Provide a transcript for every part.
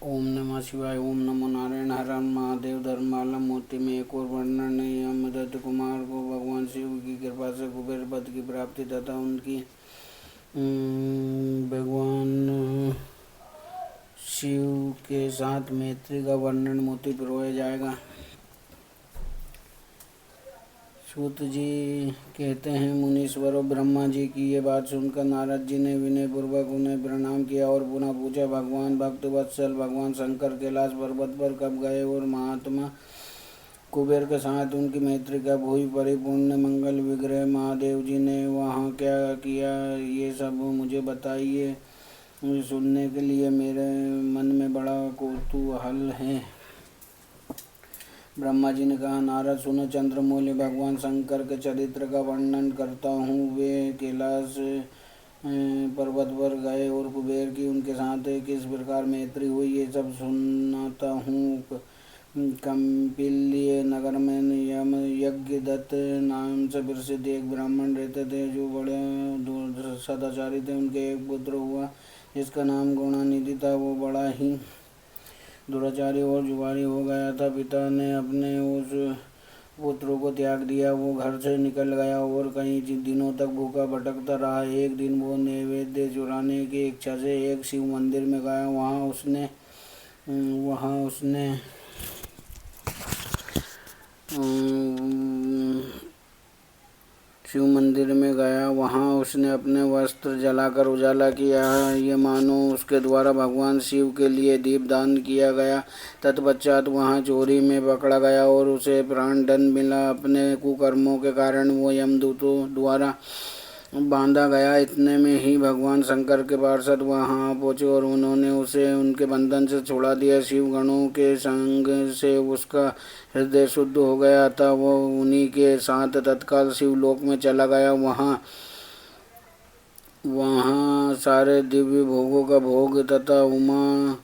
ओम नमः शिवाय। ओम नमो नारायण। हर हर महादेव। धर्ममाला मोती में एक और वर्णन है। यमदत्त कुमार को भगवान शिव की कृपा से कुबेर पद की प्राप्ति तथा उनकी भगवान शिव के साथ मैत्री का वर्णन मोती पिरोया जाएगा। सूत जी कहते हैं, मुनीश्वरों, ब्रह्मा जी की ये बात सुनकर नारद जी ने विनय पूर्वक उन्हें प्रणाम किया और पुनः पूछा, भगवान भक्त वत्सल भगवान शंकर कैलाश पर्वत पर कब गए और महात्मा कुबेर के साथ उनकी मैत्री कब हुई? परिपूर्ण मंगल विग्रह महादेव जी ने वहाँ क्या किया, ये सब मुझे बताइए। सुनने के लिए मेरे मन में बड़ा कौतूहल है। ब्रह्मा जी ने कहा, नारद सुनो, चंद्रमौली भगवान शंकर के चरित्र का वर्णन करता हूँ। वे कैलाश पर्वत पर गए और कुबेर की उनके साथ किस प्रकार मैत्री हुई, ये सब सुनाता हूँ। कम्पिल्य नगर में यम यज्ञदत्त नाम से प्रसिद्ध एक ब्राह्मण रहते थे, जो बड़े सदाचारी थे। उनके एक पुत्र हुआ जिसका नाम गुणानिधि था। वो बड़ा ही दुराचारी और जुआरी हो गया था। पिता ने अपने उस पुत्र को त्याग दिया। वो घर से निकल गया और कई दिनों तक भूखा भटकता रहा। एक दिन वो नैवेद्य चुराने की इच्छा से एक शिव मंदिर में गया। वहाँ उसने शिव मंदिर में गया। वहाँ उसने अपने वस्त्र जलाकर उजाला किया, ये मानो उसके द्वारा भगवान शिव के लिए दीपदान किया गया। तत्पश्चात वहाँ चोरी में पकड़ा गया और उसे प्राणदंड मिला। अपने कुकर्मों के कारण वो यमदूतों द्वारा बांधा गया। इतने में ही भगवान शंकर के पार्षद वहाँ पहुँचे और उन्होंने उसे उनके बंधन से छुड़ा दिया। शिव गणों के संग से उसका हृदय शुद्ध हो गया था। वो उन्हीं के साथ तत्काल शिवलोक में चला गया। वहाँ सारे दिव्य भोगों का भोग तथा उमा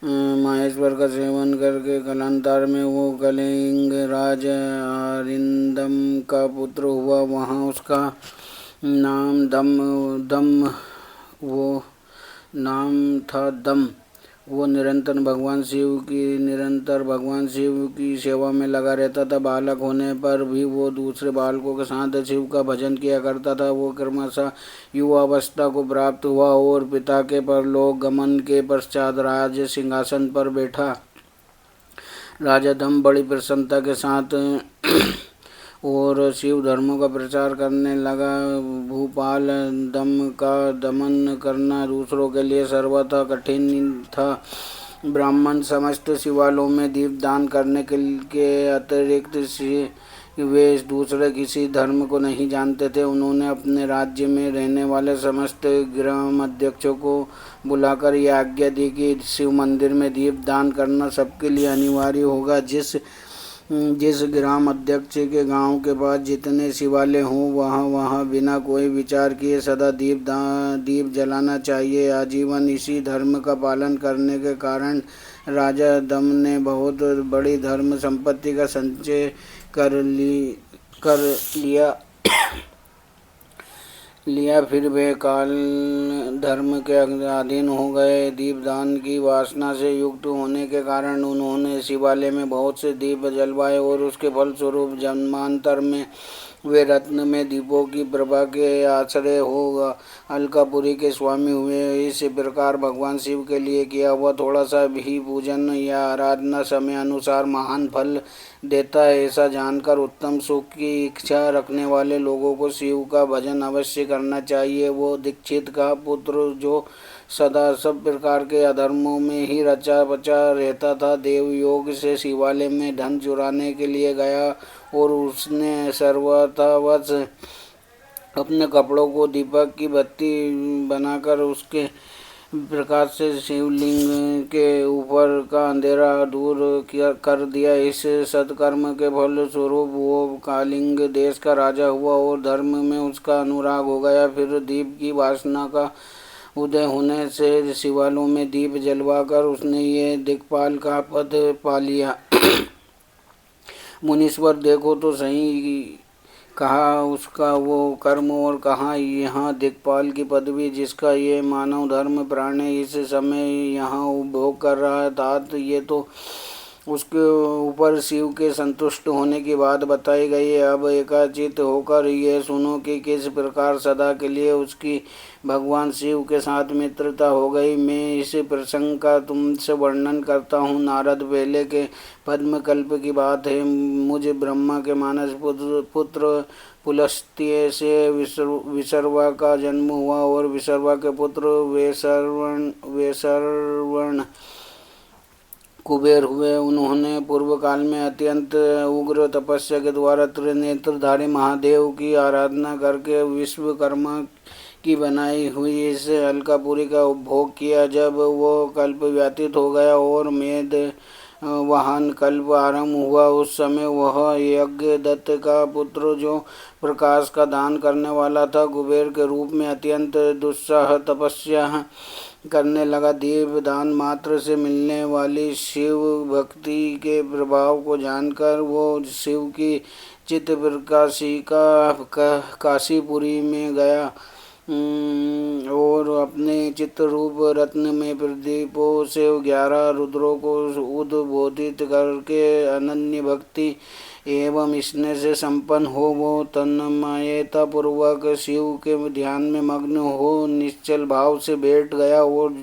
महेश्वर का सेवन करके कालांतर में वो कलिंग राज अरिंदम का पुत्र हुआ। वहाँ उसका नाम दम। वो निरंतर भगवान शिव की सेवा में लगा रहता था। बालक होने पर भी वो दूसरे बालकों के साथ शिव का भजन किया करता था। वो क्रमशः युवावस्था को प्राप्त हुआ और पिता के परलोक गमन के पश्चात राज सिंहासन पर बैठा। राजा दम बड़ी प्रसन्नता के साथ और शिव धर्म का प्रचार करने लगा। भूपाल दम का दमन करना दूसरों के लिए सर्वथा कठिन था। ब्राह्मण समस्त शिवालयों में दीपदान करने के अतिरिक्त वे दूसरे किसी धर्म को नहीं जानते थे। उन्होंने अपने राज्य में रहने वाले समस्त ग्रामाध्यक्षों को बुलाकर यह आज्ञा दी कि शिव मंदिर में दीपदान करना सबके लिए अनिवार्य होगा। जिस ग्राम अध्यक्ष के गांव के पास जितने शिवालय हों, वहाँ बिना कोई विचार किए सदा दीप जलाना चाहिए। आजीवन इसी धर्म का पालन करने के कारण राजा दम ने बहुत बड़ी धर्म संपत्ति का संचय कर लिया। फिर वे काल धर्म के अधीन हो गए। दीपदान की वासना से युक्त होने के कारण उन्होंने शिवालय में बहुत से दीप जलवाए और उसके फलस्वरूप जन्मांतर में वे रत्न में दीपों की प्रभा के आश्रय हो अलकापुरी के स्वामी हुए। इस प्रकार भगवान शिव के लिए किया हुआ थोड़ा सा भी पूजन या आराधना समय अनुसार महान फल देता है। ऐसा जानकर उत्तम सुख की इच्छा रखने वाले लोगों को शिव का भजन अवश्य करना चाहिए। वो दीक्षित का पुत्र जो सदा सब प्रकार के अधर्मों में ही रचा बचा रहता था, देवयोग से शिवालय में धन चुराने के लिए गया और उसने सर्वथावश अपने कपड़ों को दीपक की बत्ती बनाकर उसके प्रकाश से शिवलिंग के ऊपर का अंधेरा दूर कर दिया। इस सत्कर्म के फल स्वरूप वो कालिंग देश का राजा हुआ और धर्म में उसका अनुराग हो गया। फिर दीप की वासना का उदय होने से शिवालयों में दीप जलवाकर उसने ये दिक्पाल का पद पा लिया। मुनीश्वर, देखो तो सही कहा उसका वो कर्म और कहाँ यहाँ दिक्पाल की पदवी जिसका ये मानव धर्म प्राणी इस समय यहाँ उपभोग कर रहा है। तात ये तो उसके ऊपर शिव के संतुष्ट होने की बात बताई गई है। अब एकाचित होकर ये सुनो कि किस प्रकार सदा के लिए उसकी भगवान शिव के साथ मित्रता हो गई। मैं इस प्रसंग का तुमसे वर्णन करता हूँ। नारद, पहले के पद्मकल्प की बात है। मुझे ब्रह्मा के मानस पुत्र पुलस्त्य से विसर्वा का जन्म हुआ और विसर्वा के पुत्र वैसर्वण कुबेर हुए। उन्होंने पूर्व काल में अत्यंत उग्र तपस्या के द्वारा त्रिनेत्रधारी महादेव की आराधना करके विश्वकर्मा की बनाई हुई इस अलकापुरी का उपभोग किया। जब वो कल्प व्यतीत हो गया और मेद वाहन कल्प आरंभ हुआ, उस समय वह यज्ञ दत्त का पुत्र जो प्रकाश का दान करने वाला था, कुबेर के रूप में अत्यंत दुस्साह तपस्या करने लगा। देव दान मात्र से मिलने वाली शिव भक्ति के प्रभाव को जानकर वो शिव की चित्त प्रकाशिका काशीपुरी में गया और अपने चित्तरूप रत्न में प्रदीपों से 11 रुद्रों को उद्बोधित करके अनन्य भक्ति एवं स्नेह से संपन्न हो वो तन्मयता पूर्वक शिव के ध्यान में मग्न हो निश्चल भाव से बैठ गया। और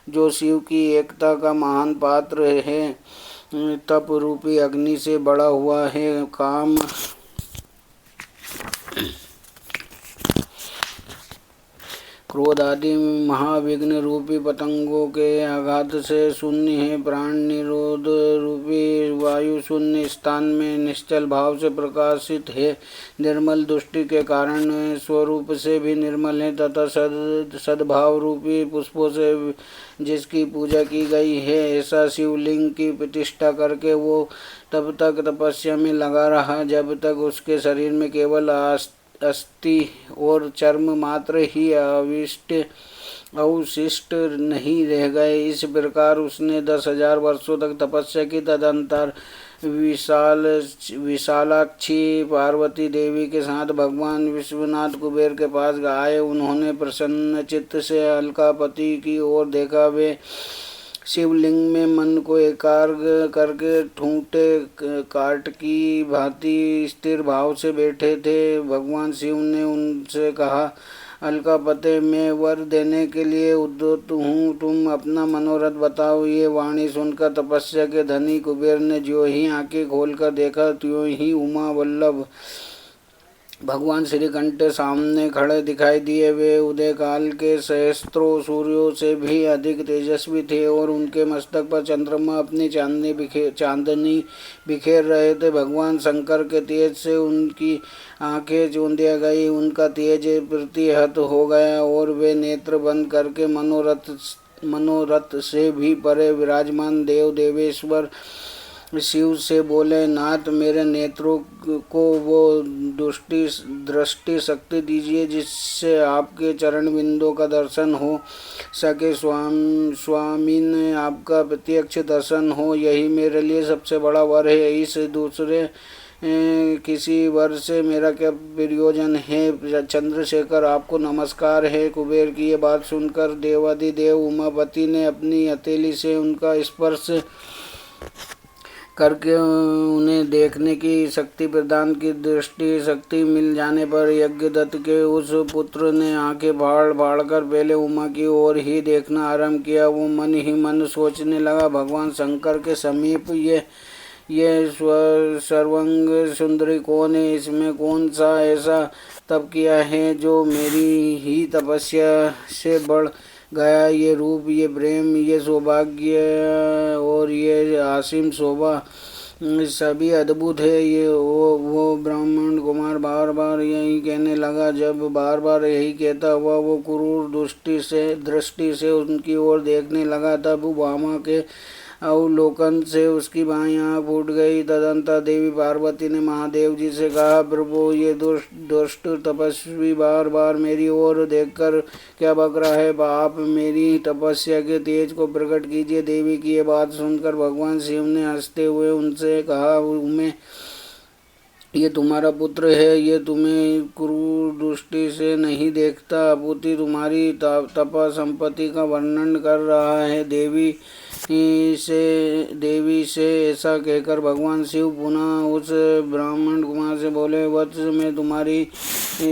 जो शिव की एकता का महान पात्र है, तप रूपी अग्नि से बड़ा हुआ है, काम क्रोध आदि महाविघ्न रूपी पतंगों के आघात से शून्य है, प्राण निरोध रूपी वायु शून्य स्थान में निश्चल भाव से प्रकाशित है, निर्मल दृष्टि के कारण स्वरूप से भी निर्मल है तथा सद्भाव रूपी पुष्पों से जिसकी पूजा की गई है। ऐसा शिवलिंग की प्रतिष्ठा करके वो तब तक तपस्या में लगा रहा जब तक उसके शरीर में केवल अस्थि और चर्म मात्र ही अवशिष्ट नहीं रह गए। इस प्रकार उसने 10,000 वर्षों तक तपस्या की। तदंतर विशालाक्षी पार्वती देवी के साथ भगवान विश्वनाथ कुबेर के पास आए। उन्होंने प्रसन्न चित्त से अलकापति की ओर देखा। वे शिवलिंग में मन को एकाग्र करके ठूंठे काट की भांति स्थिर भाव से बैठे थे। भगवान शिव ने उनसे कहा, अलकापते, मैं वर देने के लिए उद्युक्त हूँ, तुम अपना मनोरथ बताओ। ये वाणी सुनकर तपस्या के धनी कुबेर ने ज्यों ही आंखें खोलकर देखा, त्यों ही उमा वल्लभ भगवान श्रीकंठ सामने खड़े दिखाई दिए। वे उदय काल के सहस्त्रों सूर्यों से भी अधिक तेजस्वी थे और उनके मस्तक पर चंद्रमा अपनी चांदनी बिखेर रहे थे। भगवान शंकर के तेज से उनकी आंखें चौंधिया गई, उनका तेज प्रतिहत हो गया और वे नेत्र बंद करके मनोरथ से भी परे विराजमान देवेश्वर शिव से बोले, नाथ, मेरे नेत्रों को वो दृष्टि शक्ति दीजिए जिससे आपके चरण बिंदों का दर्शन हो सके। स्वामीन, आपका प्रत्यक्ष दर्शन हो, यही मेरे लिए सबसे बड़ा वर है। इस दूसरे किसी वर से मेरा क्या प्रयोजन है। चंद्रशेखर, आपको नमस्कार है। कुबेर की ये बात सुनकर देवाधिदेव उमापति ने अपनी हथेली से उनका स्पर्श करके उन्हें देखने की शक्ति प्रदान की। दृष्टि शक्ति मिल जाने पर यज्ञदत्त के उस पुत्र ने आंखें फाड़ कर पहले उमा की ओर ही देखना आरंभ किया। वो मन ही मन सोचने लगा, भगवान शंकर के समीप ये सर्वांग सुंदरी कौन है? इसमें कौन सा ऐसा तप किया है जो मेरी ही तपस्या से बढ़ गया? ये रूप, ये प्रेम, ये सौभाग्य और ये असीम शोभा सभी अद्भुत है। ये वो ब्राह्मण कुमार बार बार यही कहने लगा। जब बार बार यही कहता हुआ वो क्रूर दृष्टि से उनकी ओर देखने लगा, तब वामा के अवलोकन से उसकी बाईं आँख फूट गई। तदंतर देवी पार्वती ने महादेव जी से कहा, प्रभु, ये दुष्ट तपस्वी बार बार मेरी ओर देखकर क्या बक रहा है? आप मेरी तपस्या के तेज को प्रकट कीजिए। देवी की ये बात सुनकर भगवान शिव ने हंसते हुए उनसे कहा, ये तुम्हारा पुत्र है, ये तुम्हें क्रूर दृष्टि से नहीं देखता, अपूर्ति तुम्हारी तपा संपत्ति का वर्णन कर रहा है। देवी से ऐसा कहकर भगवान शिव पुनः उस ब्राह्मण कुमार से बोले, वत्स, मैं तुम्हारी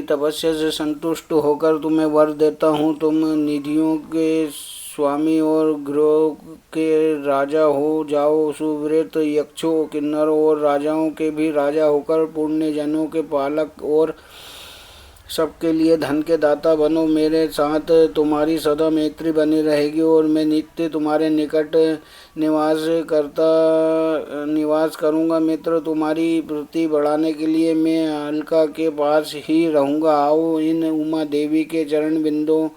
तपस्या से संतुष्ट होकर तुम्हें वर देता हूँ। तुम निधियों के स्वामी और ग्रहों के राजा हो जाओ, सुव्रत यक्षों, किन्नरों और राजाओं के भी राजा होकर पुण्य जनों के पालक और सबके लिए धन के दाता बनो। मेरे साथ तुम्हारी सदा मैत्री बनी रहेगी और मैं नित्य तुम्हारे निकट निवास करूँगा। मित्र, तुम्हारी प्रीति बढ़ाने के लिए मैं अलका के पास ही रहूँगा। आओ, इन उमा देवी के चरण बिंदों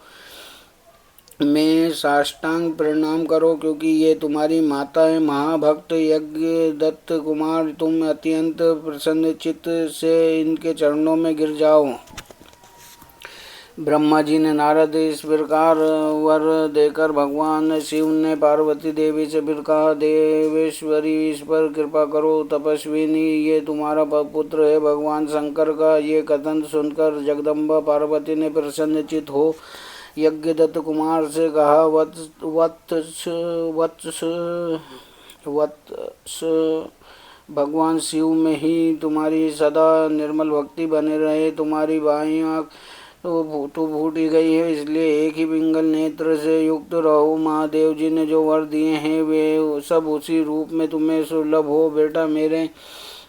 में साष्टांग प्रणाम करो, क्योंकि ये तुम्हारी माता है। महाभक्त यज्ञ दत्त कुमार, तुम अत्यंत प्रसन्न चित्त से इनके चरणों में गिर जाओ। ब्रह्मा जी ने नारद इस प्रकार वर देकर भगवान शिव ने पार्वती देवी से फिर कहा, देवेश्वरी, इस पर कृपा करो। तपस्विनी, ये तुम्हारा पुत्र है भगवान शंकर का। ये कथन सुनकर जगदम्बा पार्वती ने प्रसन्नचित हो यज्ञदत्त कुमार से कहा, वत्स, भगवान शिव में ही तुम्हारी सदा निर्मल भक्ति बने रहे। तुम्हारी बाईं आँख तो फूट ही गई है, इसलिए एक ही पिंगल नेत्र से युक्त रहो। महादेव जी ने जो वर दिए हैं वे सब उसी रूप में तुम्हें सुलभ हो। बेटा, मेरे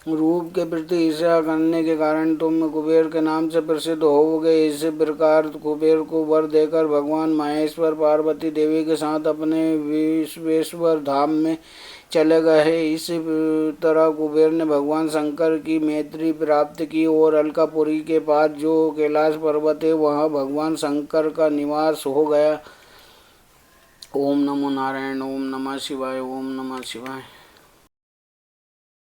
रूप के प्रति ईर्ष्या करने के कारण तुम कुबेर के नाम से प्रसिद्ध होवोगे। इस प्रकार कुबेर को वर देकर भगवान महेश्वर पार्वती देवी के साथ अपने विश्वेश्वर धाम में चले गए। इस तरह कुबेर ने भगवान शंकर की मैत्री प्राप्त की और अलकापुरी के पास जो कैलाश पर्वत है वहाँ भगवान शंकर का निवास हो गया। ओम नमो नारायण, ओम नमः शिवाय, ओम नमः शिवाय।